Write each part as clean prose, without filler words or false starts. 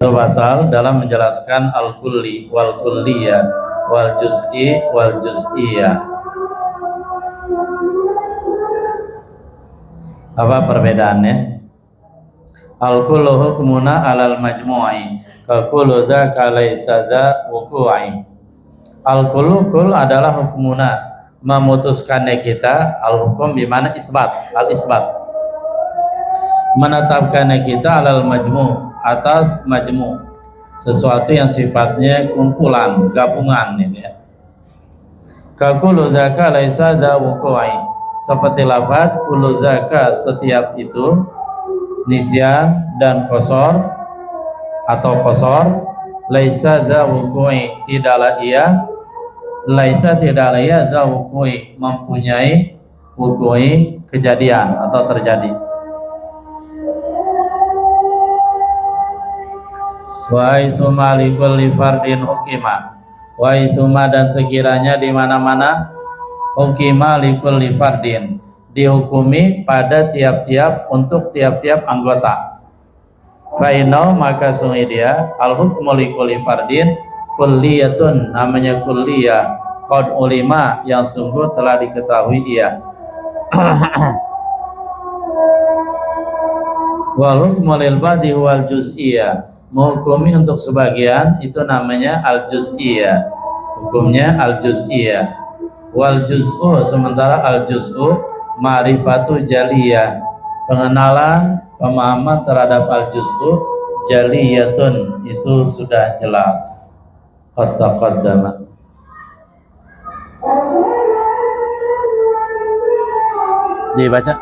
Pasal dalam menjelaskan al-kulli wal kulliyah wal juz'i wal juz'iyah. Apa perbedaannya? Al-kullu hukmuna alal majmu'i ka kullu dzaka laysa dza wuqu'i. Al-kullu kul adalah hukmuna, memutuskannya kita, al-hukum bimana isbat, al-isbat, menetapkannya kita alal majmu' atas majmu', sesuatu yang sifatnya kumpulan, gabungan ini ya. Ka kullu dzaka laisa dza wuqu'i, seperti lafaz kullu dzaka, setiap itu, nisyan dan qasar atau qasar, laisa dza wuqu'i, tidaklah ia, laisa tidaklah ia dza wuqu'i, mempunyai wuqu'i, kejadian atau terjadi. Wa itsuma likulli fardin hukima, wa itsuma, dan sekiranya di mana-mana, hukima likulli fardin, dihukumi pada tiap-tiap, untuk tiap-tiap anggota. Fa inna, maka sungguh dia, al hukmu likulli fardin kulliyatun, namanya kulliyah, qad ulima, yang sungguh telah diketahui ia. Wal hukmu lil badi wal juz'iyah, menghukumi untuk sebagian itu namanya al-juz'iyah, hukumnya al-juz'iyah. Wal juz'u, sementara al-juz'u ma'rifatu jaliyah, pengenalan, pemahaman terhadap al-juz'u, jaliyatun, itu sudah jelas, qad taqaddama. Dibaca.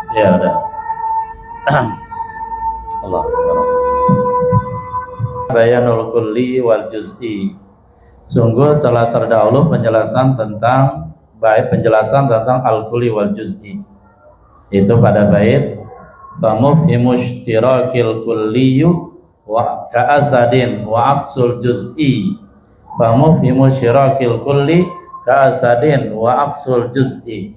Ya udah. Allah Akbar. Bayanul kulli wal juz'i, sungguh telah terdahulu penjelasan tentang al-kulli wal juz'i, itu pada bait famufhimu ishtirakil kulliyu wa ka'asadin wa aqsul juz'i, famufhimu ishtirakil kulli ka'asadin wa aqsul juz'i.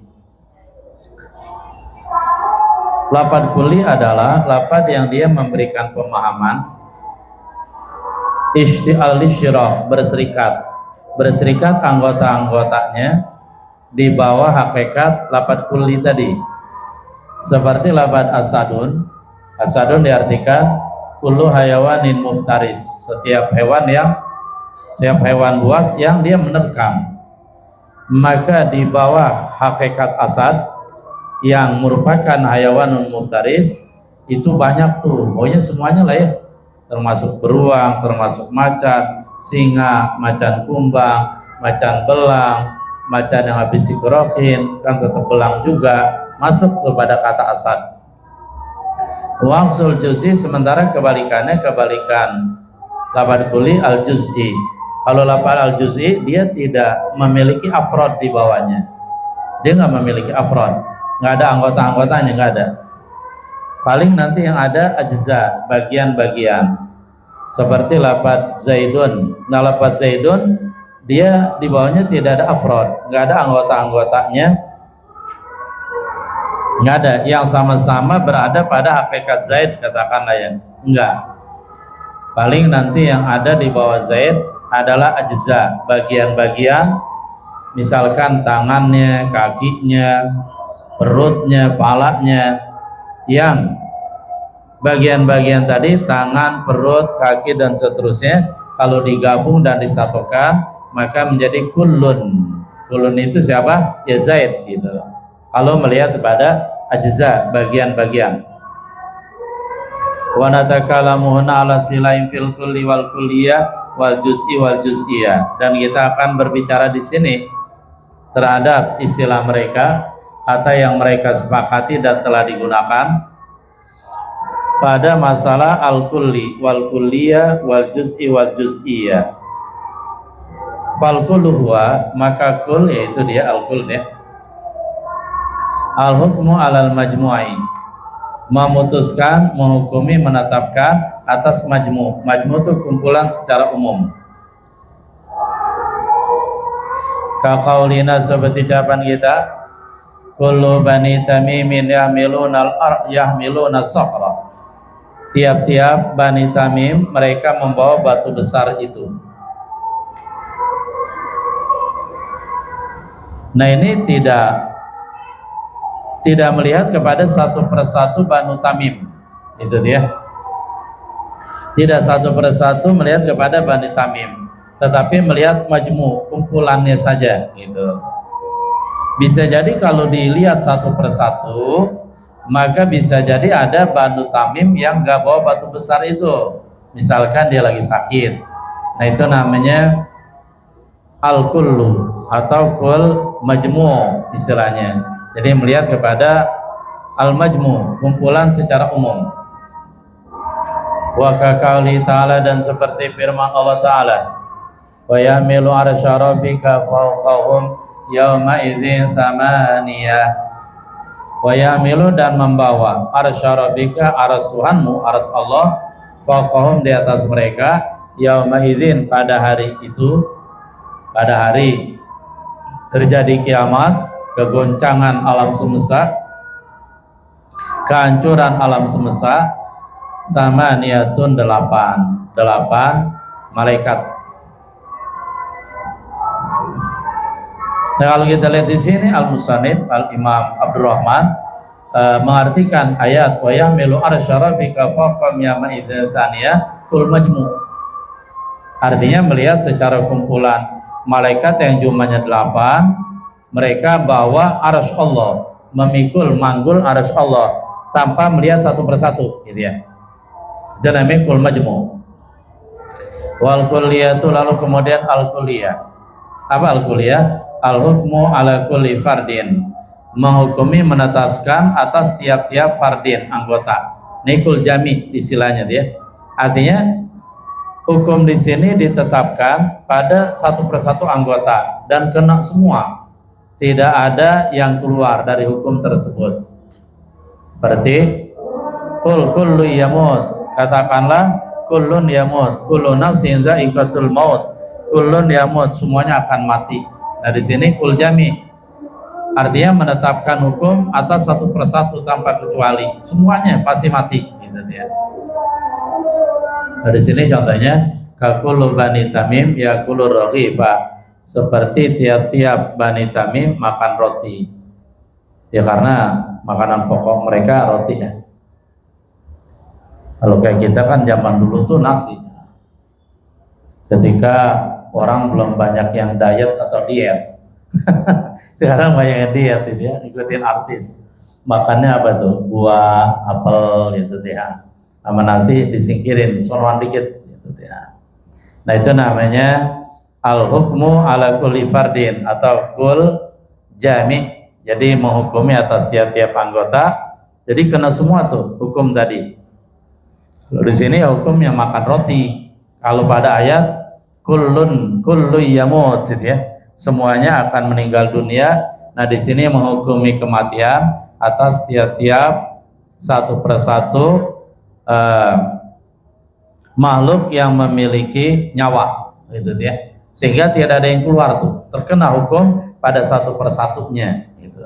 Lafaz kulli adalah lafaz yang dia memberikan pemahaman isti'al-isyirah, berserikat anggota-anggotanya di bawah hakikat lafaz kulli tadi. Seperti lafaz asadun, asadun diartikan kullu hayawanin muftaris, setiap hewan buas yang dia menerkam. Maka di bawah hakikat asad yang merupakan hayawanun muftaris itu banyak tuh, pokoknya semuanya lah ya, termasuk beruang, termasuk macan, singa, macan kumbang, macan belang, macan yang habis dikerokin, kan tetap belang juga, masuk tuh pada kata asad. Wangsul juz'i, sementara kebalikan lafaz kulli al juz'i. Kalau lafaz al juz'i dia tidak memiliki afrod di bawahnya, dia nggak memiliki afrod, nggak ada anggota-anggotanya, nggak ada. Paling nanti yang ada ajza, bagian-bagian, seperti lafaz zaidun. Nah, lafaz zaidun dia di bawahnya tidak ada afrod, nggak ada anggota-anggotanya, nggak ada yang sama-sama berada pada hakikat zaid, katakanlah ya, enggak. Paling nanti yang ada di bawah zaid adalah ajza, bagian-bagian, misalkan tangannya, kakinya, perutnya, palanya, yang bagian-bagian tadi, tangan, perut, kaki, dan seterusnya, kalau digabung dan disatukan maka menjadi kullun. Kulun itu siapa? Ya Zaid gitu. Kalau melihat kepada ajza, bagian-bagian. Wa natakalamu ala silain fil kulli wal kulliyah wal juz'i wal juz'iyah. Dan kita akan berbicara di sini terhadap istilah mereka, kata yang mereka sepakati dan telah digunakan pada masalah al-kulli wal kulliyah wal juz'i wal juz'iyah. Fal kullu huwa, maka kul yaitu dia al-kul ya. Al-hukmu alal majmu'i, memutuskan, menghukumi, menetapkan atas majmu'. Majmu' itu kumpulan secara umum. Kaqaulina, seperti ucapan kita, kullu bani tamimin yahmiluna sakhra. Tiap-tiap Bani Tamim mereka membawa batu besar itu. Nah, ini tidak melihat kepada satu persatu Banu Tamim, itu dia. Tidak satu persatu melihat kepada Bani Tamim, tetapi melihat majmu, kumpulannya saja, gitu. Bisa jadi kalau dilihat satu persatu, maka bisa jadi ada Banu Tamim yang nggak bawa batu besar itu. Misalkan dia lagi sakit, nah itu namanya al-kullu atau kul majmu' istilahnya. Jadi melihat kepada al-majmu', kumpulan secara umum. Wa kaqauli ta'ala, dan seperti firman Allah Ta'ala, wa yahmilu arsya rabbika fawqahum yawma idzin samaniyah. Wa yahmilu, dan membawa arsya rabbika, aras Tuhanmu, aras Allah, fawqahum, di atas mereka, yawma idzin, pada hari itu, pada hari terjadi kiamat, kegoncangan alam semesta, kehancuran alam semesta, sama niatun 8 malaikat. Nah, kalau kita lihat di sini al-musannif al-Imam Abdurrahman mengartikan ayat wa yahmilu arsya rabbika fawqahum yawma idzin tsaniyah kul majmu'. Artinya melihat secara kumpulan malaikat yang jumlahnya 8, mereka bawa arsy Allah, memikul, manggul arsy Allah tanpa melihat satu persatu, gitu ya. Itu namanya kul majmu'. Wal kulliyatu, lalu kemudian al kulliyah. Apa al kulliyah? Al hukmu ala kulli fardin, menghukumi, menetapkan atas tiap-tiap fardin, anggota. Nikul jami istilahnya dia. Artinya hukum di sini ditetapkan pada satu persatu anggota dan kena semua, tidak ada yang keluar dari hukum tersebut. Seperti kul kullu yamut, katakanlah kullun yamut, kullu nafsin dha'iqatul maut, kullun yamut, semuanya akan mati. Nah, di sini kul jami artinya menetapkan hukum atas satu persatu tanpa kecuali, semuanya pasti mati, gitu ya. Nah, di sini contohnya kakulu Bani Tamim yakulu raghifa, seperti tiap-tiap Bani Tamim makan roti. Ya, karena makanan pokok mereka roti ya. Kalau kayak kita kan zaman dulu tuh nasi. Ketika orang belum banyak yang diet atau diet. Sekarang banyak yang diet itu ya, ikutin artis. Makannya apa tuh? Buah, apel gitu ya. Sama nasi disingkirin, sonoan dikit gitu ya. Nah, itu namanya al-hukmu ala kulli fardin atau kul jami. Jadi menghukumi atas tiap-tiap anggota. Jadi kena semua tuh hukum tadi. Lalu di sini hukum yang makan roti. Kalau pada ayat kullu yamut, gitu ya, semuanya akan meninggal dunia. Nah, di sini menghukumi kematian atas tiap-tiap satu persatu makhluk yang memiliki nyawa, gitu ya, sehingga tidak ada yang keluar tuh, terkena hukum pada satu persatunya, gitu.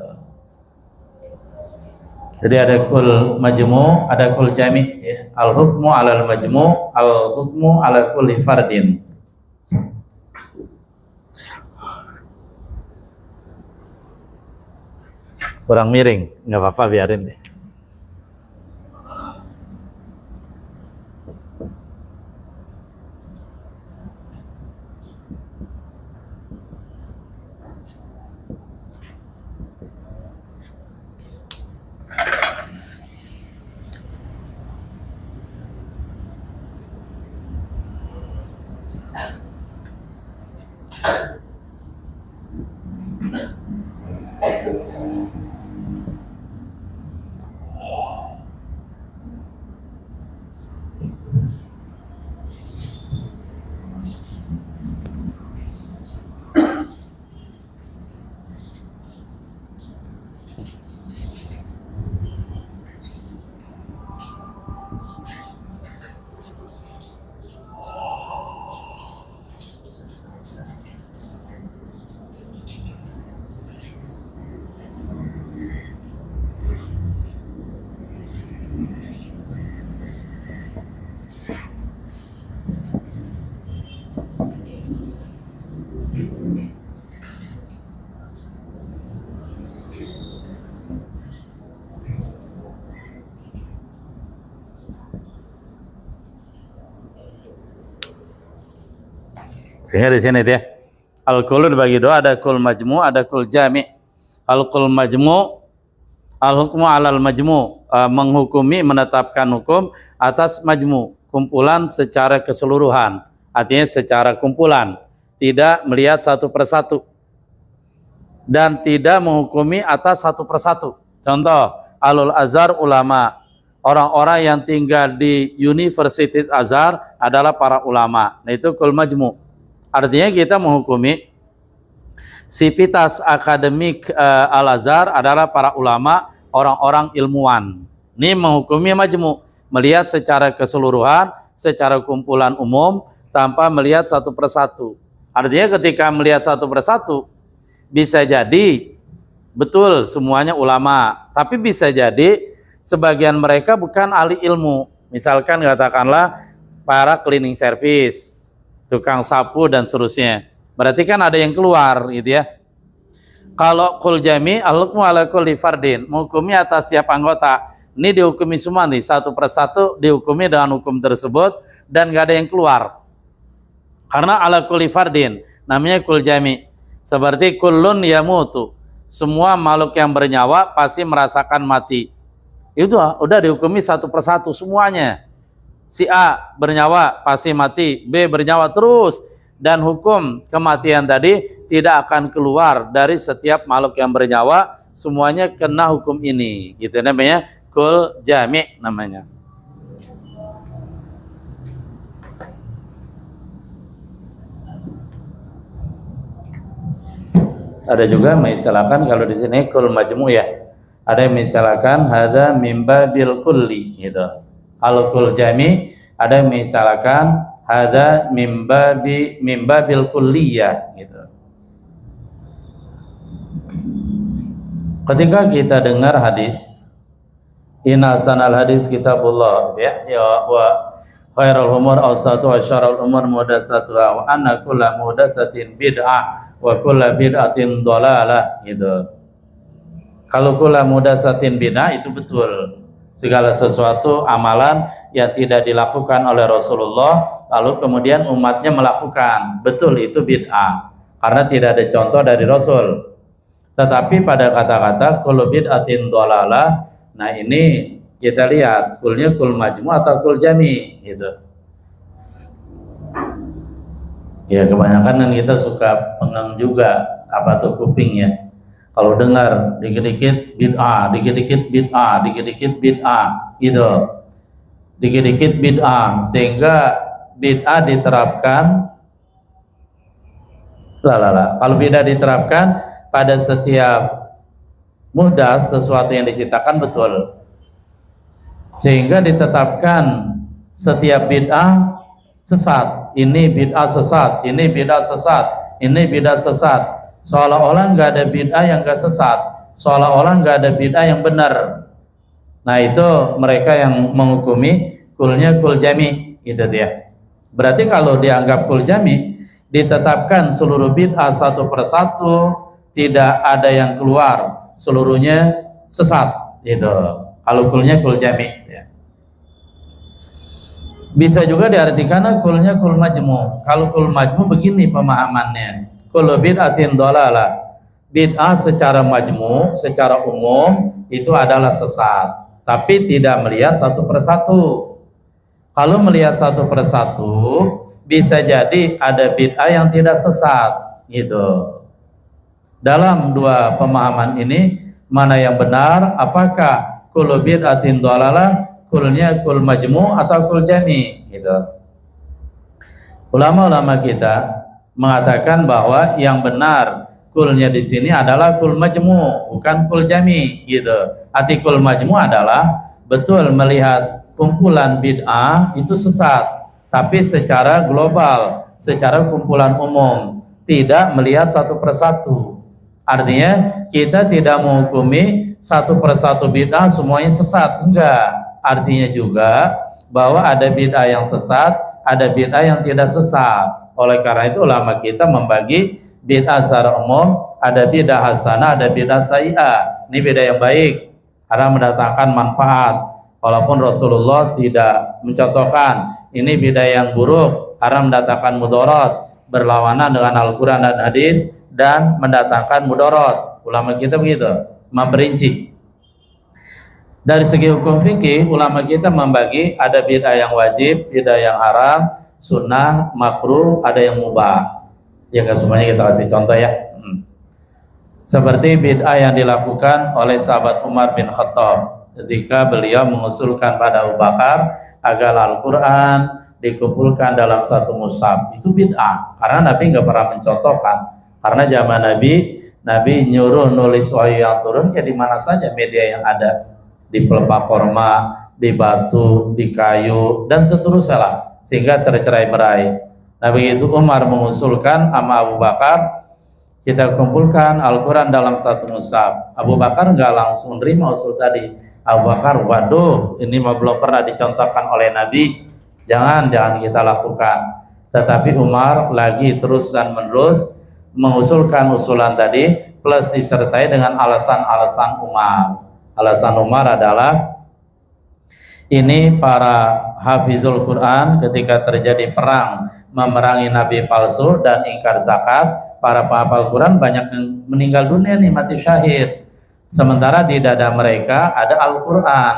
Jadi ada kul majmu', ada kul jami', ya. Al hukmu alal majmu', al hukmu ala kulli fardin. Kurang miring, nggak apa-apa, biarin deh. Sehingga di sini dia al-qul dibagi dua, ada qul majmu, ada qul jami. Al-qul majmu, al-hukmu alal majmu, menghukumi, menetapkan hukum atas majmu, kumpulan secara keseluruhan, artinya secara kumpulan, tidak melihat satu persatu dan tidak menghukumi atas satu persatu. Contoh, alul azhar ulama, orang-orang yang tinggal di Universitas Azhar adalah para ulama. Nah, itu qul majmu. Artinya kita menghukumi sivitas akademik Al-Azhar adalah para ulama, orang-orang ilmuwan. Ini menghukumi majmu, melihat secara keseluruhan, secara kumpulan umum, tanpa melihat satu persatu. Artinya ketika melihat satu persatu, bisa jadi betul semuanya ulama, tapi bisa jadi sebagian mereka bukan ahli ilmu. Misalkan katakanlah para cleaning service, tukang sapu dan seterusnya. Berarti kan ada yang keluar gitu ya. Kalau qul jami, al-hukmu ala kulli fardin, menghukumi atas setiap anggota. Ini dihukumi semua nih, satu persatu dihukumi dengan hukum tersebut dan gak ada yang keluar. Karena ala kulli fardin, namanya qul jami. Seperti kullun yamutu, semua makhluk yang bernyawa pasti merasakan mati. Itu udah dihukumi satu persatu semuanya. Si A bernyawa pasti mati, B bernyawa terus, dan hukum kematian tadi tidak akan keluar dari setiap makhluk yang bernyawa, semuanya kena hukum ini. Gitu namanya qul jami namanya. Ada juga misalkan kalau di sini qul majmu ya. Ada yang misalkan hadza mim babil kulli gitu. Al-qul jami, ada misalkan hadza mim babil kulliyah gitu. Ketika kita dengar hadis inna sanal hadis kitabullah ya wa khairul umur awsatu wa syarrul umur muhdatsatuha wa anna kullu muhdatsatin bid'ah wa kullu bid'atin dhalalah gitu. Kalau kullu muhdatsatin bid'ah itu betul. Segala sesuatu amalan yang tidak dilakukan oleh Rasulullah lalu kemudian umatnya melakukan, betul itu bid'ah karena tidak ada contoh dari Rasul. Tetapi pada kata-kata kullu bid'atin dhalalah, nah ini kita lihat kulnya kul majmu atau kul jami gitu. Ya kebanyakan kan kita suka pengang juga apa tuh kuping ya. Kalau dengar dikit-dikit bid'ah, dikit-dikit bid'ah, dikit-dikit bid'ah, gitu. Dikit-dikit bid'ah, sehingga bid'ah diterapkan. Kalau bid'ah diterapkan pada setiap muhdas, sesuatu yang diciptakan betul. Sehingga ditetapkan setiap bid'ah sesat. Ini bid'ah sesat, ini bid'ah sesat, ini bid'ah sesat. Seolah-olah nggak ada bid'ah yang nggak sesat, seolah-olah nggak ada bid'ah yang benar. Nah itu mereka yang menghukumi kulnya kul jami, gitu dia. Berarti kalau dianggap kul jami, ditetapkan seluruh bid'ah satu persatu, tidak ada yang keluar, seluruhnya sesat, gitu. Kalau kulnya kul jami. Ya. Bisa juga diartikan kulnya kul majmu. Kalau kul majmu begini pemahamannya. Kullu bid'atin dhalalah, bid'ah secara majmu, secara umum itu adalah sesat, tapi tidak melihat satu persatu. Kalau melihat satu persatu, bisa jadi ada bid'ah yang tidak sesat, gitu. Dalam dua pemahaman ini, mana yang benar? Apakah kullu bid'atin dhalalah, kulnya kul majmu' atau kul jami, gitu. Ulama-ulama kita mengatakan bahwa yang benar kulnya di sini adalah kul majmu, bukan kul jami, gitu. Arti kul majmu adalah betul melihat kumpulan bid'ah itu sesat, tapi secara global, secara kumpulan umum, tidak melihat satu persatu. Artinya kita tidak menghukumi satu persatu bid'ah semuanya sesat, enggak. Artinya juga bahwa ada bid'ah yang sesat, ada bid'ah yang tidak sesat. Oleh karena itu ulama kita membagi bid'ah secara umum, ada bid'ah hasanah, ada bid'ah sayyi'ah. Ini bid'ah yang baik karena mendatangkan manfaat. Walaupun Rasulullah tidak mencontohkan ini bid'ah yang buruk karena mendatangkan mudarat, berlawanan dengan Al-Quran dan hadis, dan mendatangkan mudarat. Ulama kita begitu memperinci. Dari segi hukum fikih, ulama kita membagi ada bid'ah yang wajib, bid'ah yang haram, sunnah, makruh, ada yang mubah. Ya kan, semuanya kita kasih contoh ya. Seperti bid'ah yang dilakukan oleh sahabat Umar bin Khattab ketika beliau mengusulkan pada Abu Bakar agar Al-Quran dikumpulkan dalam satu mushaf. Itu bid'ah karena Nabi nggak pernah mencontohkan. Karena zaman Nabi nyuruh nulis wahyu yang turun ya di mana saja media yang ada, di pelepah korma, di batu, di kayu, dan seterusnya lah, sehingga tercerai-berai. Nah begitu Umar mengusulkan sama Abu Bakar, kita kumpulkan Al-Quran dalam satu mushaf. Abu Bakar nggak langsung nerima usul tadi. Abu Bakar, waduh, ini mah belum pernah dicontohkan oleh Nabi, jangan kita lakukan. Tetapi Umar lagi terus dan menerus mengusulkan usulan tadi, plus disertai dengan alasan-alasan Umar. Alasan Umar adalah ini para hafizul Quran ketika terjadi perang memerangi nabi palsu dan ingkar zakat, para penghafal Quran banyak yang meninggal dunia nih, mati syahid. Sementara di dada mereka ada Al-Quran.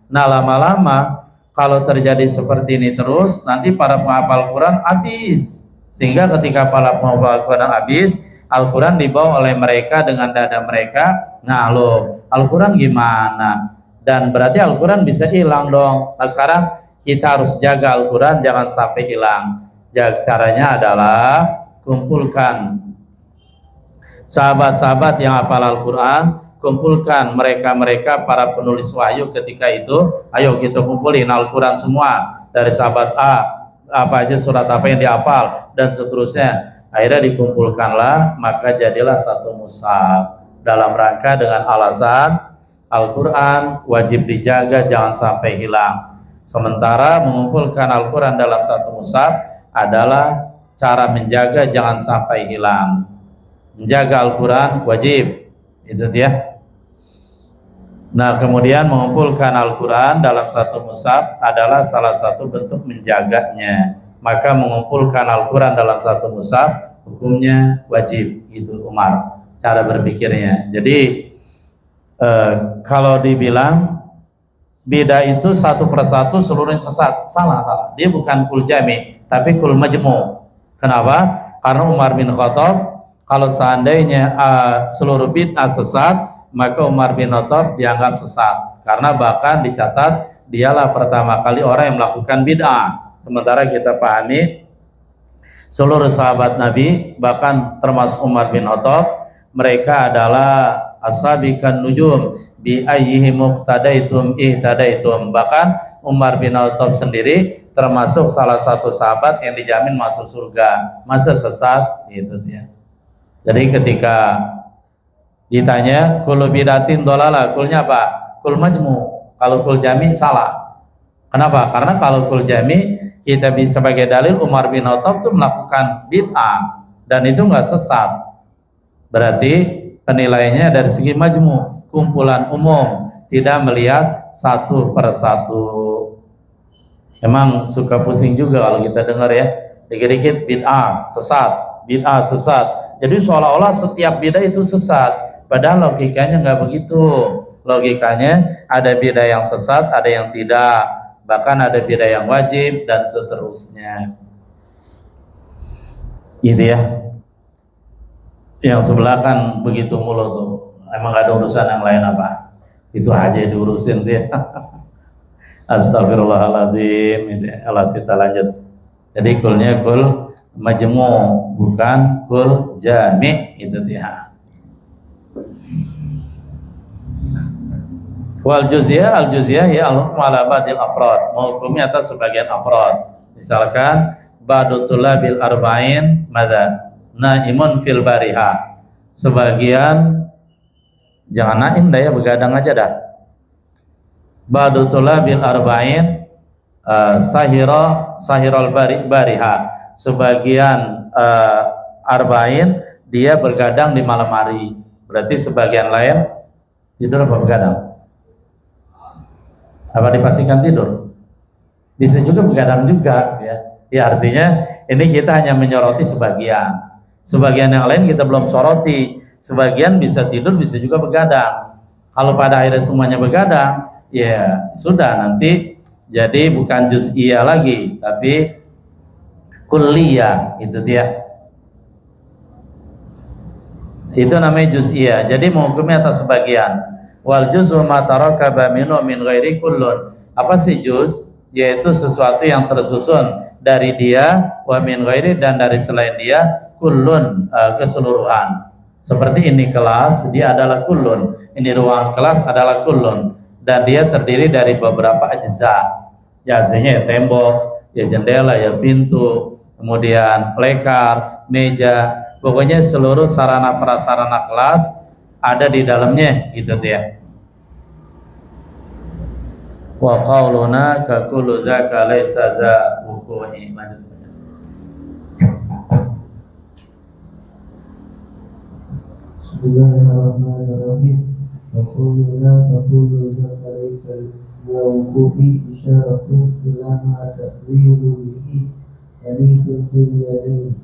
Nah lama-lama kalau terjadi seperti ini terus, nanti para penghafal Quran habis. Sehingga ketika para penghafal Quran habis, Al-Quran dibawa oleh mereka dengan dada mereka. Nah loh, Al-Quran gimana? Dan berarti Al-Quran bisa hilang dong. Nah sekarang kita harus jaga Al-Quran jangan sampai hilang. Caranya adalah kumpulkan sahabat-sahabat yang hafal Al-Quran, kumpulkan mereka-mereka para penulis wahyu ketika itu, ayo kita kumpulin Al-Quran semua dari sahabat A, apa aja surat apa yang dihafal dan seterusnya. Akhirnya dikumpulkanlah, maka jadilah satu mushaf dalam rangka dengan alasan Al-Quran wajib dijaga jangan sampai hilang. Sementara mengumpulkan Al-Quran dalam satu mushaf adalah cara menjaga jangan sampai hilang. Menjaga Al-Quran wajib, itu dia. Nah kemudian mengumpulkan Al-Quran dalam satu mushaf adalah salah satu bentuk menjaganya. Maka mengumpulkan Al-Quran dalam satu mushaf hukumnya wajib. Itu Umar cara berpikirnya. Jadi kalau dibilang beda itu satu persatu seluruhnya sesat, salah. Dia bukan kul jami tapi kul majmu. Kenapa? Karena Umar bin Khattab kalau seandainya seluruh bid'ah sesat, maka Umar bin Khattab dianggap sesat karena bahkan dicatat dialah pertama kali orang yang melakukan bid'ah. Sementara kita pahami seluruh sahabat Nabi bahkan termasuk Umar bin Khattab, mereka adalah ashabikan nujum bi ayyihi muqtadaitum ihtadaitum. Bahkan Umar bin Khattab sendiri termasuk salah satu sahabat yang dijamin masuk surga. Masa sesat gitu ya. Jadi ketika ditanya kullu bidatin dolalah, kulnya apa? Kul majmu. Kalau kul jami salah. Kenapa? Karena kalau kul jami kita bisa sebagai dalil Umar bin Khattab itu melakukan bid'ah dan itu enggak sesat. Berarti penilaiannya dari segi majmu, kumpulan umum, tidak melihat satu persatu. Emang suka pusing juga kalau kita dengar ya, dikit-dikit bid'ah sesat, bid'ah sesat. Jadi seolah-olah setiap bid'ah itu sesat, padahal logikanya nggak begitu. Logikanya ada bid'ah yang sesat, ada yang tidak. bahkan ada beda yang wajib dan seterusnya. Gitu ya. Yang sebelah kan begitu mulu tuh, emang gak ada urusan yang lain apa? Itu aja diurusin tuh ya. Astagfirullahaladzim. Allah, kita lanjut. Jadi kulnya kul majmu, bukan kul jami', itu dia. Wal juz'iyah, al juz'iyah ya al-hukmu ala ba'dil afrad, menghukumi atas sebagian afrad. Misalkan ba'du tulabil arba'in madza naimun fil bariha, sebagian, jangan naim dah ya, begadang aja dah. Ba'du tulabil arba'in sahirul bariha, sebagian arba'in dia bergadang di malam hari, berarti sebagian lain tidur apa begadang? Apa dipastikan tidur? Bisa juga begadang juga ya. Ya artinya ini kita hanya menyoroti sebagian. Sebagian yang lain kita belum soroti. Sebagian bisa tidur, bisa juga begadang. Kalau pada akhirnya semuanya begadang, ya sudah, nanti jadi bukan juz'iyah lagi, tapi kulliyah, itu dia. Itu namanya juz'iyah. Jadi menghukumi atas sebagian. Wal juz'u ma tarakaba minhu min ghairi kullun. Apa sih juz? Yaitu sesuatu yang tersusun dari dia, wa min ghairi, dan dari selain dia, kullun, keseluruhan. Seperti ini kelas, dia adalah kullun. Ini ruang kelas adalah kullun, dan dia terdiri dari beberapa ajza. Ya, ajzanya ya tembok, ya jendela, ya pintu, kemudian lekar, meja, pokoknya seluruh sarana prasarana kelas ada di dalamnya, gitu ya. Wa qauluna ka kullu dzaka laysa dza wuqu'i. Bismillahirrahmanirrahim. Wa qauluna ka kullu dzaka laysa dza wuqu'i isyaratun ila ma ta'wilu bihi haditsun fil yadayn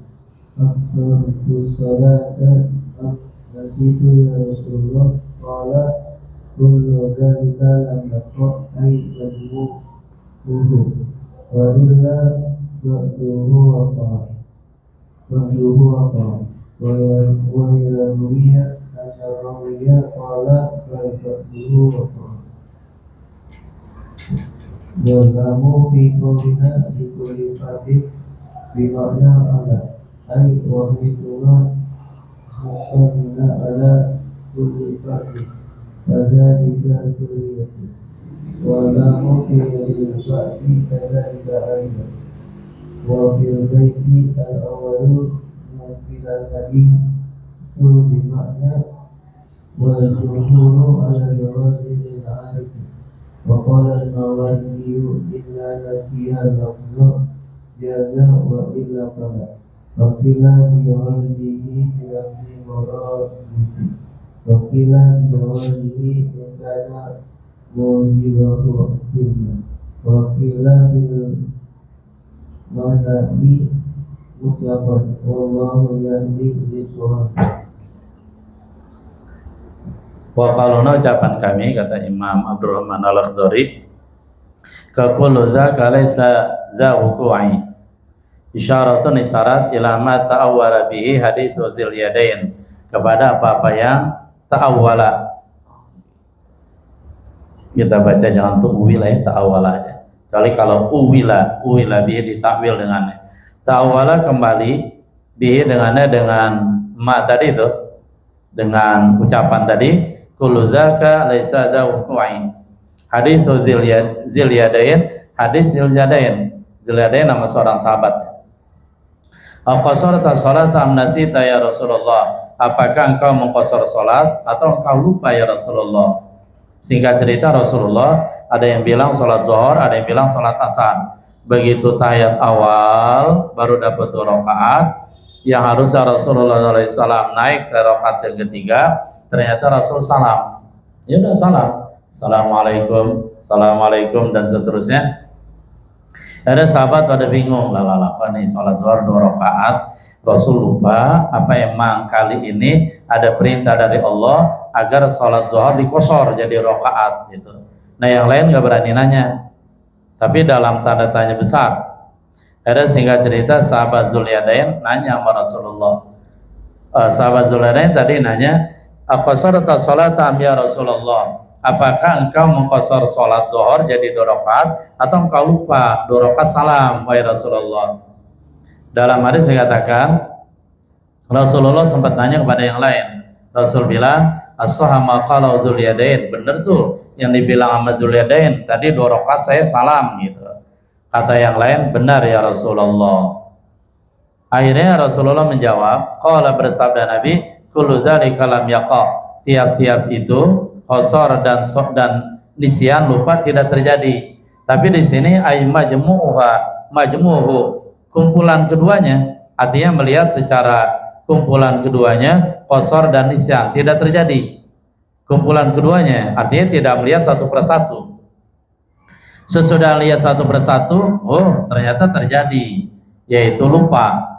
aqsamtu salata nasitu ya Rasulullah qala kullu dzalika lam yaqra ay majmu'uhu wa illa ba'duhu waqa wa yarwiya an-rawiya qala ba'duhu waqa wa lamu fi qawlina li kulli fardin bi ma'na ala ay wa mituna musamina ala kulli fardin kadzalika kulliyatu wa lamu fi al-ba'di kadzalika aidan wa fil baiti al-awwalu fil hadith sul bi ma'na wa al-jumhuru ala jawazi al-arif wa qala al-Mawardi illa nasiya lafza jaza wa illa qala wa qila bi jawazihi bi lafzi muradi wakila bijawazihi kana mujibahu waqtinya wakila bil madhabi mutlaqan wallahu yahdi lis-shawab. Wa qaluna, ucapan kami, kata Imam Abdurrahman Al-Akhdari, ka kullu dzaka laysa dza wuqu'i isyaratun, isyarat ila ma ta'awwala bihi haditsu dzil yadain, kepada apa-apa yang ta'awwala. Kita baca jangan tuh uwila ya, ta'awwala aja. Kecuali kalau uwila bihi ditakwil dengannya. Ta'awwala kembali bihi dengannya, dengan ma tadi itu, dengan ucapan tadi, kullu dzaka laisa dza wuqu'in. Hadis Dzil Yadain, hadis Dzil Yadain. Dzil Yadain nama seorang sahabat. Aqasarta salata am nasita ya Rasulullah, apakah engkau mengqasar salat atau engkau lupa ya Rasulullah? Singkat cerita, Rasulullah ada yang bilang salat zuhur, ada yang bilang salat asar. Begitu tahiyat awal baru dapat 2 rakaat, yang harusnya Rasulullah SAW naik ke rakaat yang ketiga, ternyata Rasul salam. Ya udah salam, assalamualaikum, assalamualaikum, dan seterusnya. Ada sahabat pada bingung, apa nih sholat zuhur 2 rakaat, Rasul lupa apa emang kali ini ada perintah dari Allah agar sholat zuhur dikosor jadi rakaat gitu. Nah yang lain nggak berani nanya, tapi dalam tanda tanya besar. Ada singkat cerita sahabat Dzuliyadain nanya sama Rasulullah. Sahabat Dzuliyadain tadi nanya, "Aqasarta sholata am ya Rasulullah?" Apakah engkau mengqasar salat zuhur jadi 2 rakaat atau engkau lupa 2 rakaat salam wahai Rasulullah? Dalam hadis dikatakan Rasulullah sempat nanya kepada yang lain. Rasul bilang, "As-sahama qala Dzuliyadain." Benar tuh yang dibilang sama Dzuliyadain, tadi 2 rakaat saya salam gitu. Kata yang lain, "Benar ya Rasulullah." Akhirnya Rasulullah menjawab, qala bersabda Nabi, "Kullu dzalika lam yaqa." Tiap-tiap itu qasar dan nisyan lupa tidak terjadi. Tapi di sini ay majmu'uhu kumpulan keduanya, artinya melihat secara kumpulan keduanya qasar dan nisyan tidak terjadi. Kumpulan keduanya artinya tidak melihat satu persatu. Sesudah lihat satu persatu, oh ternyata terjadi, yaitu lupa.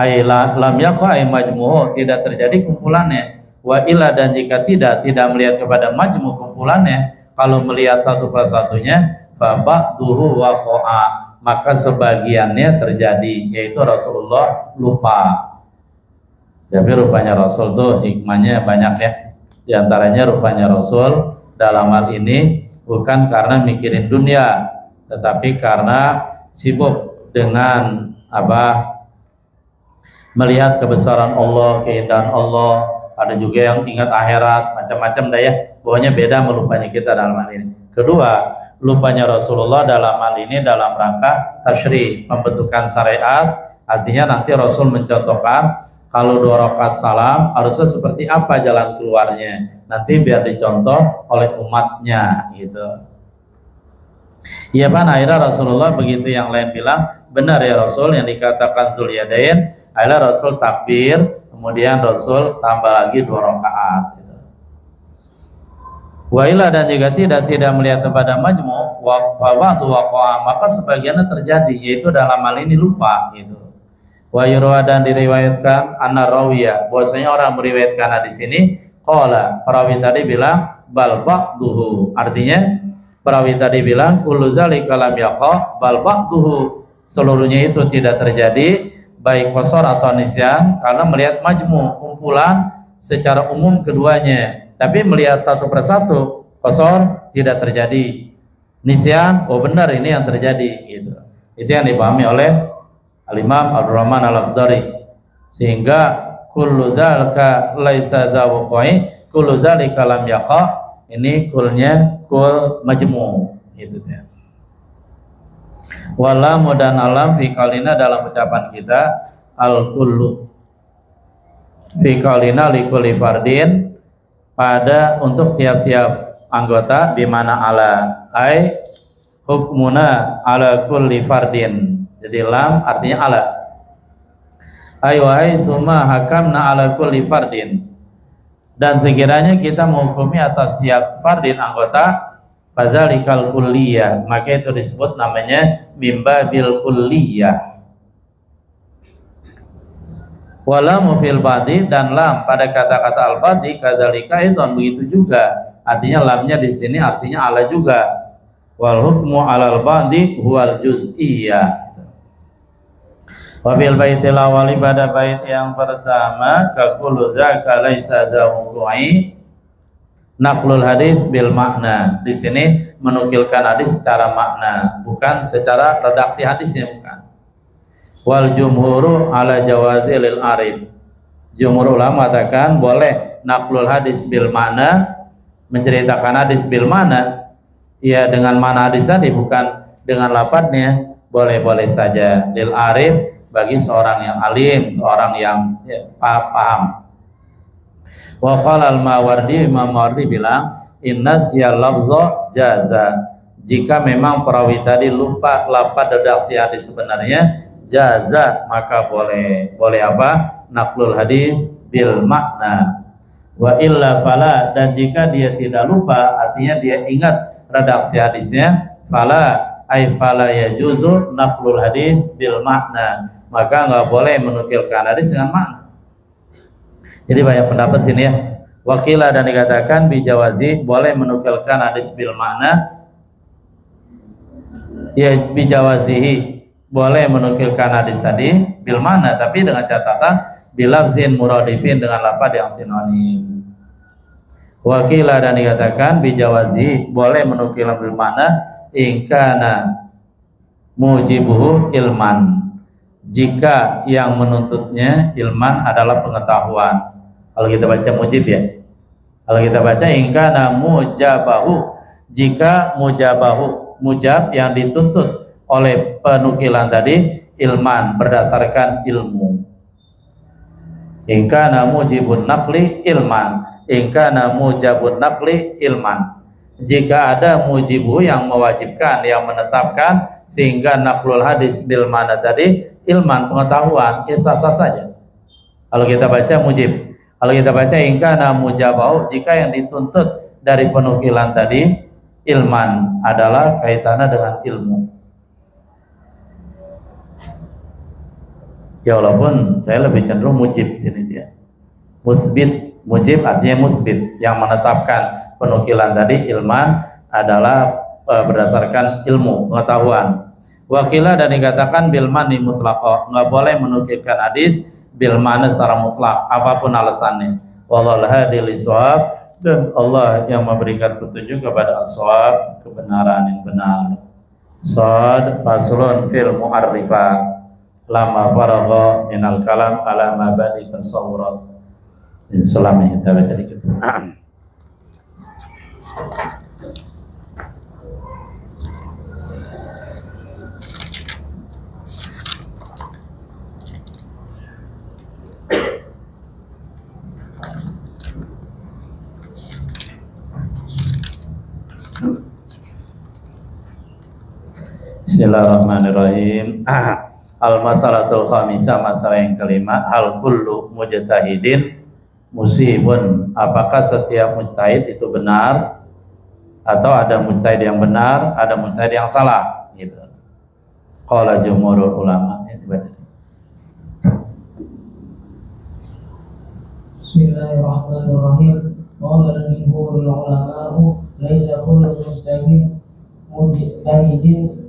Lam yaqa ay majmu'u, tidak terjadi kumpulannya. Wa illa, dan jika tidak melihat kepada majmu' kumpulannya, kalau melihat satu persatunya, fa ba'duhu waqa'a, maka sebagiannya terjadi, yaitu Rasulullah lupa. Tapi rupanya Rasul tuh hikmahnya banyak ya. Di antaranya rupanya Rasul dalam hal ini bukan karena mikirin dunia, tetapi karena sibuk dengan melihat kebesaran Allah, keindahan Allah. Ada juga yang ingat akhirat, macam-macam dah ya. Pokoknya beda melupanya kita dalam hal ini. Kedua, lupanya Rasulullah dalam hal ini dalam rangka tasyri', pembentukan syariat. Artinya nanti Rasul mencontohkan kalau 2 rakaat salam harusnya seperti apa jalan keluarnya, nanti biar dicontoh oleh umatnya gitu. Iya kan, akhirnya Rasulullah begitu yang lain bilang, "Benar ya Rasul yang dikatakan Dzuliyadain." Akhirnya Rasul takbir, kemudian Rasul tambah lagi 2 rakaat gitu. Wa illa, dan jika tidak melihat kepada majmu' wa waqa'a, maka sebagiannya terjadi, yaitu dalam hal ini lupa gitu. Wa yurwa, dan diriwayatkan anna rawiyah, bahwasanya orang meriwayatkan hadis ini qala, perawi tadi bilang bal ba'duhu, artinya perawi tadi bilang kullu dzalika lam yaqa bal ba'duhu, seluruhnya itu tidak terjadi baik qasar atau nisyan, karena melihat majmu' kumpulan secara umum keduanya, tapi melihat satu persatu qasar tidak terjadi, nisyan oh benar ini yang terjadi gitu. Itu yang dipahami oleh Al-Imam Abdurrahman Al-Akhdari, sehingga kullu dzalika laisa dzawqai kullu dzalika lam yaqa, ini kulnya kul majmu' gitu ya. Walam dan alam fi qalina, dalam ucapan kita al kullu fi qalina li kulli fardin, pada untuk tiap-tiap anggota, di mana ala ai hukmuna ala kulli fardin. Jadi lam artinya ala. Ayuhai summa hakamna ala kulli fardin, dan sekiranya kita menghukumi atas setiap fardin anggota, fadzalikal kulliyah, maka itu disebut namanya mimbabil kulliyah. Walamu fil badi, dan lam pada kata-kata al-badi kadzalika itu begitu juga, artinya lamnya di sini artinya ala juga. Wal hukmu alal badi huwal juz'iyah. Wabil baitil awali, pada bait yang pertama, kakulu dzaka laisa dzawqi naqlul hadis bil makna. Di sini menukilkan hadis secara makna, bukan secara redaksi hadisnya, bukan. Wal jumhuru ala jawazi lil arif. Jumhur ulama mengatakan boleh naqlul hadis bil makna, menceritakan hadis bil makna, ya dengan mana hadis tadi, bukan dengan lafadznya, boleh-boleh saja. Lil arif, bagi seorang yang alim, seorang yang paham. Wa qala al-Mawardi, Imam Mawardi bilang, inna siyal lafza jaza, jika memang perawi tadi lupa lafaz redaksi hadis sebenarnya, jaza, maka boleh apa? Naqlul hadis bil makna. Wa illa fala, dan jika dia tidak lupa, artinya dia ingat redaksi hadisnya, fala ay fala yajuzu naqlul hadis bil makna, maka nggak boleh menukilkan hadis dengan makna. Jadi banyak pendapat sini ya. Wakilah, dan dikatakan bijawazi, boleh menukilkan hadis bil makna Ya bijawazihi, boleh menukilkan hadis tadi bil mana, tapi dengan catatan bilafzin muradifin, dengan lafaz yang sinonim. Wakilah, dan dikatakan bijawazihi, boleh menukilkan bil mana ingkana mujibuhu ilman, jika yang menuntutnya ilman adalah pengetahuan. Kalau kita baca mujib ya, kalau kita baca ingkana mujabahu, jika mujabahu, mujab yang dituntut oleh penukilan tadi ilman, berdasarkan ilmu. Ingkana mujibun naqli ilman, ingkana mujabun naqli ilman, jika ada mujibu yang mewajibkan, yang menetapkan, sehingga naqlul hadis bil mana tadi ilman, pengetahuan, ya sah-sah saja kalau kita baca mujib. Kalau kita baca ingkana mujabahu, jika yang dituntut dari penukilan tadi ilman adalah kaitannya dengan ilmu. Ya walaupun saya lebih cenderung mujib sini dia. Musbit, mujib artinya musbit, yang menetapkan penukilan tadi ilman adalah berdasarkan ilmu, pengetahuan. Wakilah, dan dikatakan bil mani mutlaqah, nggak boleh menukilkan hadis bil mani secara mutlak apapun alasannya. Wallahu hadi lisawab, dan Allah yang memberikan petunjuk kepada as-shawab, kebenaran yang benar. Shad faslun fil mu'arrifah lama faragha minal kalam ala mabadi tasawurat. Selama kita baca dikit. Bismillahirrahmanirrahim. Al-masalatul khamisah, masalah yang kelima, hal kullu mujtahidin musibun, apakah setiap mujtahid itu benar, atau ada mujtahid yang benar, ada mujtahid yang salah gitu. Qala jumhurul ulama, ya, dibaca. Bismillahirrahmanirrahim. Qala jumhurul ulama laisa kullu mujtahidin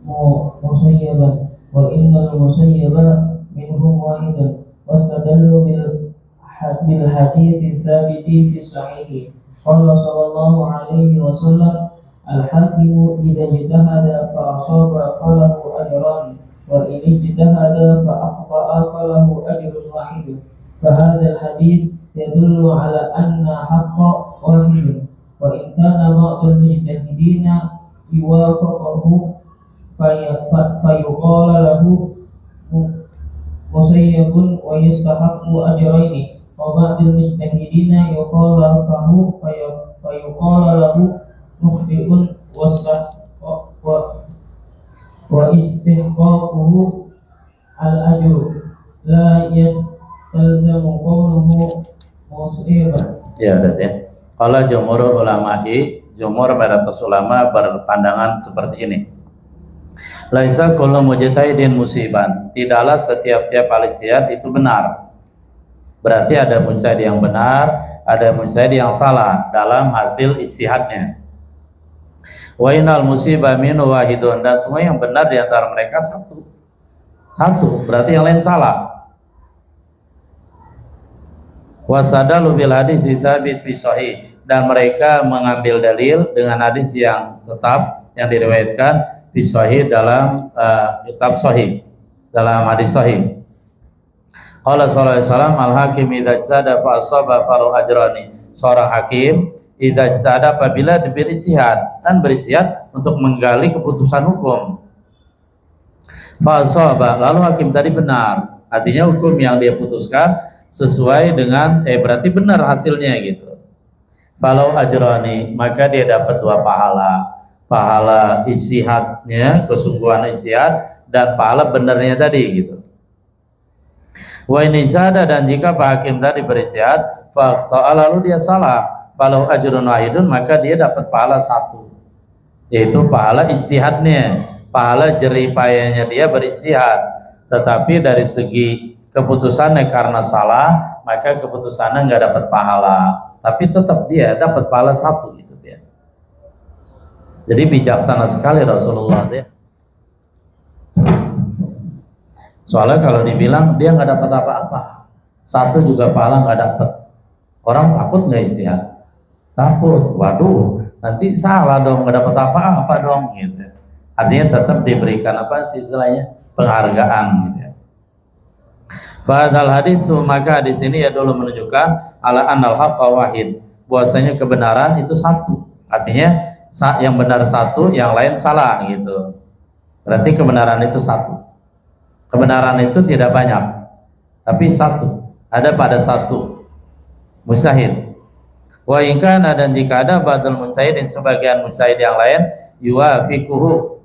musayyaban wa innal musayyaba minhum wahidan wastadallu bil hadits tsabiti fi sahih. Qala sallallahu alaihi wasallam al-hakimu idza ijtahada fa asaba falahu ajran wa in ijtahada fa akhta'a falahu ajrun wahid. Fa hadha al-hadits yadullu ala anna haqqa wahid wa in kana ba'd al-mujtahidina yuwafaqahu fayuqala lahu musayyabun wa yastahaqqu ajraini wa ba'dul mujtahidina yuqala fayuqala lahu mukhti'un wa istihqaquhu al-ajru la yastalzamu qawluhu musayyaban. Ya udah ya. Kalau jumhurul ulama, jumhur mayoritas ulama berpandangan seperti ini. Laisa kullu mujtahidin musiban, tidaklah setiap-tiap ahli ijtihad itu benar. Berarti ada mujtahid yang benar, ada mujtahid yang salah dalam hasil ijtihadnya. Wa innal musibah minhu wahidun, dan semua yang benar di antara mereka satu, berarti yang lain salah. Wasadalu bil hadits tsabit fi sahih, dan mereka mengambil dalil dengan hadis yang tetap yang diriwayatkan fi sahih dalam kitab sahih, dalam hadis sahih. Qala sallallahu alaihi wasallam al-hakim idza ijtahada fa asaba falahu ajrani. Seorang hakim idza ijtahada, apabila berijtihad, dan berijtihad untuk menggali keputusan hukum. Fa asaba, lalu hakim tadi benar, artinya hukum yang dia putuskan sesuai dengan berarti benar hasilnya gitu. Falahu ajrani, maka dia dapat 2 pahala. Pahala ijtihadnya, kesungguhan ijtihad, dan pahala benernya tadi gitu. Wa in ijtahada, dan jika Pak Hakim tadi berijtihad fa akhta'a, lalu dia salah, falahu ajrun wahidun, maka dia dapat pahala 1, yaitu pahala ijtihadnya, pahala jerih payahnya dia berijtihad. Tetapi dari segi keputusannya karena salah, maka keputusannya nggak dapat pahala, tapi tetap dia dapat pahala 1 gitu. Jadi bijaksana sekali Rasulullah ya. Soalnya kalau dibilang dia nggak dapat apa-apa, satu juga pahala nggak dapat, orang takut nggak istihad? Takut. Waduh, nanti salah dong, nggak dapat apa-apa dong gitu. Artinya tetap diberikan apa sih istilahnya, penghargaan gitu ya. Padahal hadis, maka di sini ya dulu menunjukkan ala anal haqqa wahid, bahwasanya kebenaran itu satu. Artinya yang benar satu, yang lain salah gitu. Berarti kebenaran itu satu. Kebenaran itu tidak banyak, tapi satu. Ada pada satu mujtahid. Wa in kana, dan jika ada ba'dul mujtahidin, sebagian mujtahid yang lain, yuwafiquhu,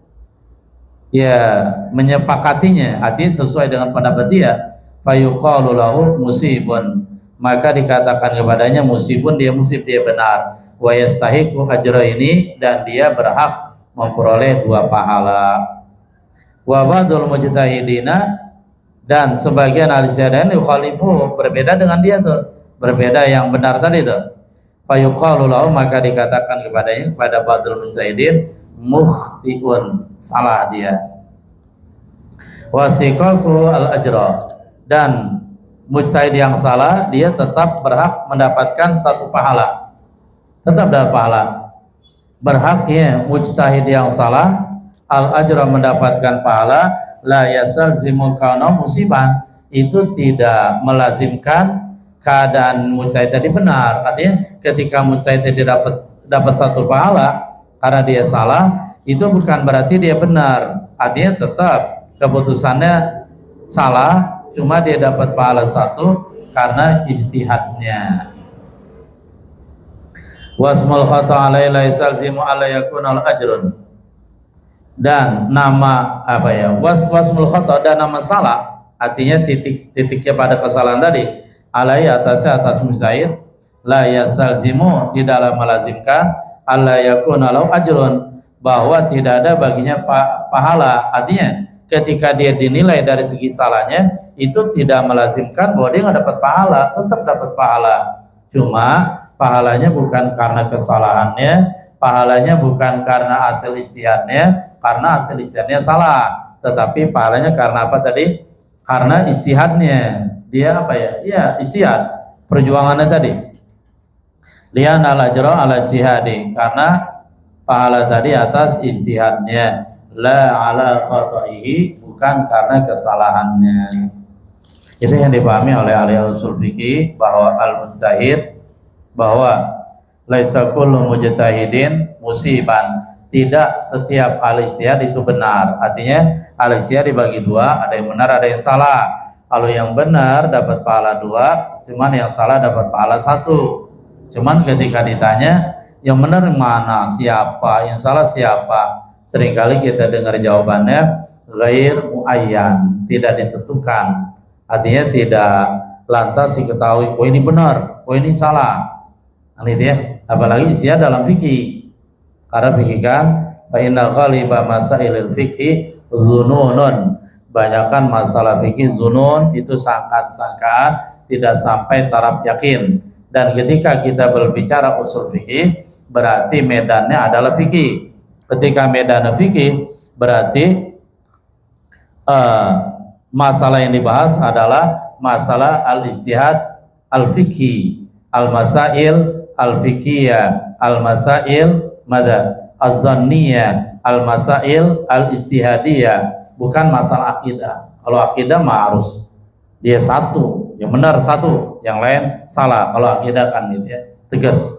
ya menyepakatinya, artinya sesuai dengan pendapat dia, fayuqalu lahu musibun, maka dikatakan kepadanya musibun, dia musib, dia benar. Wa yastahiqu ajraini, dan dia berhak memperoleh 2 pahala. Wa ba'dul mujtahidina, dan sebagian ahli ijtihad yukhalifu, berbeda dengan dia tuh, berbeda yang benar tadi tuh. Fayuqalu lahu, maka dikatakan kepadanya, kepada ba'dul mujtahidin, mukhtiun, salah dia. Wasiqaku al-ajra, dan mujtahid yang salah dia tetap berhak mendapatkan 1 pahala, tetap dapat pahala. Berhaknya mujtahid yang salah al-ajra, mendapatkan pahala, la yasalzimul kauna musiban, itu tidak melazimkan keadaan mujtahid tadi benar. Artinya ketika mujtahid tadi dapat 1 pahala karena dia salah, itu bukan berarti dia benar. Artinya tetap keputusannya salah, cuma dia dapat pahala 1 karena ijtihadnya. Wasmul khata' alai la yasalzimu ala yakuna al-ajrun, dan nama apa ya, wasmul khata', dan nama salah, artinya titiknya pada kesalahan tadi, alai, atasnya, atas mujtahid, la yasalzimu, tidaklah melazimkan, alla yakuna lahu ajrun, bahwa tidak ada baginya pahala. Artinya ketika dia dinilai dari segi salahnya, itu tidak melazimkan bahwa dia nggak dapat pahala, tetap dapat pahala. Cuma pahalanya bukan karena kesalahannya, pahalanya bukan karena hasil ijtihadnya, karena hasil ijtihadnya salah, tetapi pahalanya karena apa tadi? Karena ijtihadnya. Dia apa ya? Iya, ijtihad, perjuangannya tadi. Lian al-ajra ala ijtihadi, karena pahala tadi atas ijtihadnya, la ala khata'ihi, bukan karena kesalahannya. Itu yang dipahami oleh ahli usul fikih, bahwa al-mujtahid, bahwa laisa kullu mujtahidin musiban, tidak setiap ahli ijtihad itu benar. Artinya ahli ijtihad dibagi 2, ada yang benar, ada yang salah. Kalau yang benar dapat pahala 2, cuman yang salah dapat pahala 1. Cuman ketika ditanya yang benar mana, siapa, yang salah siapa, seringkali kita dengar jawabannya ghair muayyan, tidak ditentukan. Artinya tidak lantas diketahui, oh ini benar, oh ini salah. Itu ya, apalagi ijtihad dalam fikih. Karena fikih kan, fa inna ghaliba masailil fikih dzununun, banyakkan masalah fikih dzunun, itu sangkaan-sangkaan, tidak sampai taraf yakin. Dan ketika kita berbicara usul fikih, berarti medannya adalah fikih. Ketika medannya fikih, berarti masalah yang dibahas adalah masalah al-ijtihad al-fikhi, al-masail al-fikhiyah, al-masail mada az-zanniyah, al-masail al-ijtihadiyah, bukan masalah akidah. Kalau akidah mah harus dia 1, yang benar 1, yang lain salah. Kalau akidah kan gitu ya, tegas.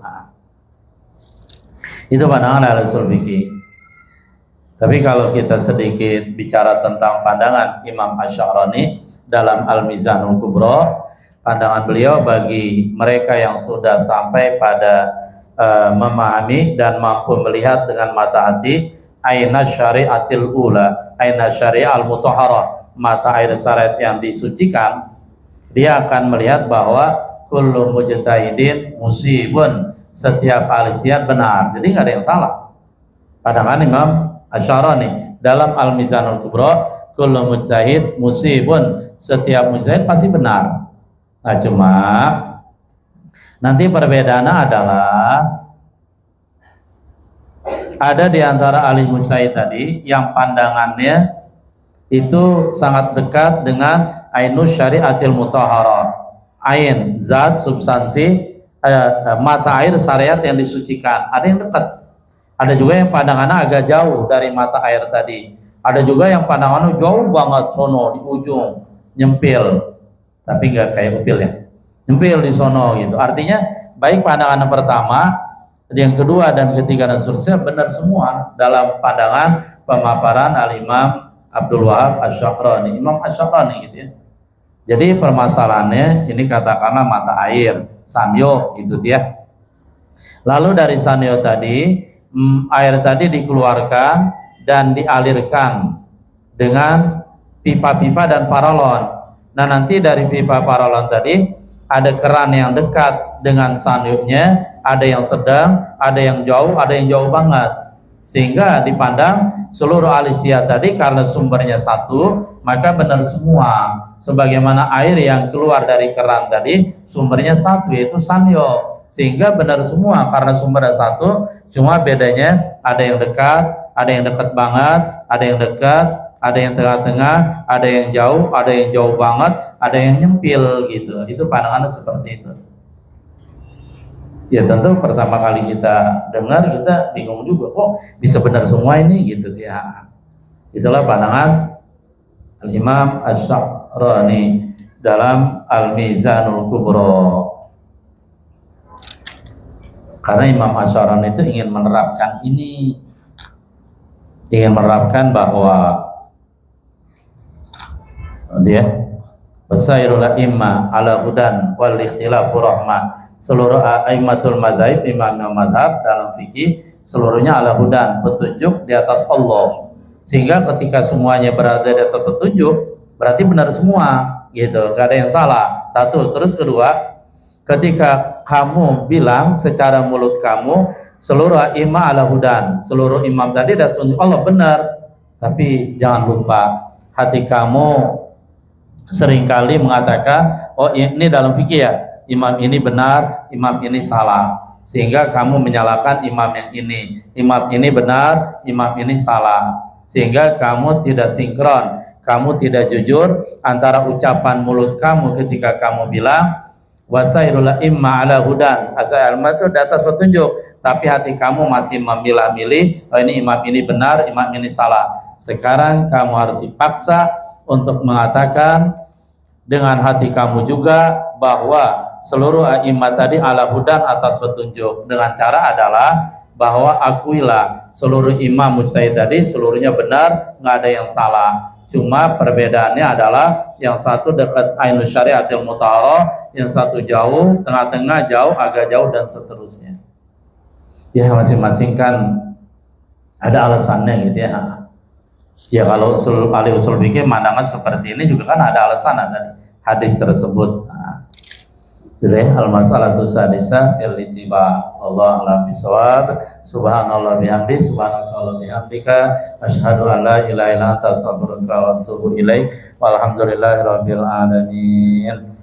Itu pandangan al-usul fikih. Tapi kalau kita sedikit bicara tentang pandangan Imam Asy-Sya'rani dalam Al-Mizanul Kubra, pandangan beliau bagi mereka yang sudah sampai pada memahami dan mampu melihat dengan mata hati aina syari'atil ula, aina syari'al mutahharah, mata air syariat yang disucikan, dia akan melihat bahwa kullu mujtahidin musibun, setiap ahli ijtihad benar, jadi nggak ada yang salah. Pandangan Imam Asy-Sya'rani dalam Al-Mizanul Kubra, kullu mujtahid musibun, setiap mujtahid pasti benar. Nah, cuma nanti perbedaannya adalah Ada di antara ahli mujtahid tadi yang pandangannya itu sangat dekat dengan ainus syariatil mutahharah. Ain, zat, substansi, mata air syariat yang disucikan. Ada yang dekat. Ada juga yang pandangannya agak jauh dari mata air tadi. Ada juga yang pandangannya jauh banget sono di ujung, nyempil. Tapi nggak kayak upil ya. Nyempil di sono gitu. Artinya baik pandangan pertama, yang kedua dan ketiga dan seterusnya benar semua dalam pandangan pemaparan Al-Imam Abdul Wahab Asy-Syahrani, Imam Asy-Syahrani gitu ya. Jadi permasalahannya ini katakanlah mata air, sanyo itu ya. Lalu dari sanyo tadi air tadi dikeluarkan dan dialirkan dengan pipa-pipa dan paralon. Nah nanti dari pipa paralon tadi ada keran yang dekat dengan sanyonya, ada yang sedang, ada yang jauh, ada yang jauh banget. Sehingga dipandang seluruh alisya tadi karena sumbernya satu, maka benar semua. Sebagaimana air yang keluar dari keran tadi sumbernya satu, yaitu sanyo. Sehingga benar semua karena sumbernya satu, cuma bedanya ada yang dekat, ada yang dekat banget, ada yang dekat, ada yang tengah-tengah, ada yang jauh, ada yang jauh banget, ada yang nyempil gitu. Itu pandangannya seperti itu. Ya tentu pertama kali kita dengar kita bingung juga, kok bisa benar semua ini gitu ya. Itulah pandangan Al-Imam Asy-Syahrani dalam Al-Mizanul Kubra. Karena Imam Asy-Syahrani itu ingin menerapkan ini, ingin menerapkan bahwa dia basairul a'imma ala hudan wal ikhtilafu rahmah. Seluruh a'immatul madzhab, imam madhab dalam fikih seluruhnya ala hudan, petunjuk di atas Allah. Sehingga ketika semuanya berada di atas petunjuk berarti benar semua gitu, gak ada yang salah. Satu. Terus kedua, ketika kamu bilang secara mulut kamu seluruh a'imma ala hudan, seluruh imam tadi di atas petunjuk Allah, benar. Tapi jangan lupa hati kamu seringkali mengatakan, oh ini dalam fikih ya, imam ini benar, imam ini salah, sehingga kamu menyalahkan imam yang ini, imam ini benar, imam ini salah, sehingga kamu tidak sinkron, kamu tidak jujur antara ucapan mulut kamu ketika kamu bilang wasairul a'imma ala hudan, asal itu di atas petunjuk, tapi hati kamu masih memilah-milih, oh ini imam ini benar, imam ini salah. Sekarang kamu harus dipaksa untuk mengatakan dengan hati kamu juga bahwa seluruh a'imah tadi ala hudan, atas petunjuk. Dengan cara adalah bahwa akuilah seluruh imam mujtahid tadi seluruhnya benar, nggak ada yang salah. Cuma perbedaannya adalah yang satu dekat ainus syariatil mutahharah, yang satu jauh, tengah-tengah, jauh, agak jauh dan seterusnya. Ya masing-masing kan ada alasannya gitu ya. Ya kalau ahli usul fikih pandangan seperti ini juga kan ada alasan tadi hadis tersebut. Jadi al-masalatu sadisah fil ittiba. Allah a'lam bishawab. Subhanallah bihamdi, subhanakallah bihamdika, asyhadu an la ilaha illa anta astaghfiruka wa atubu ilaik. Walhamdulillahirabbil alamin.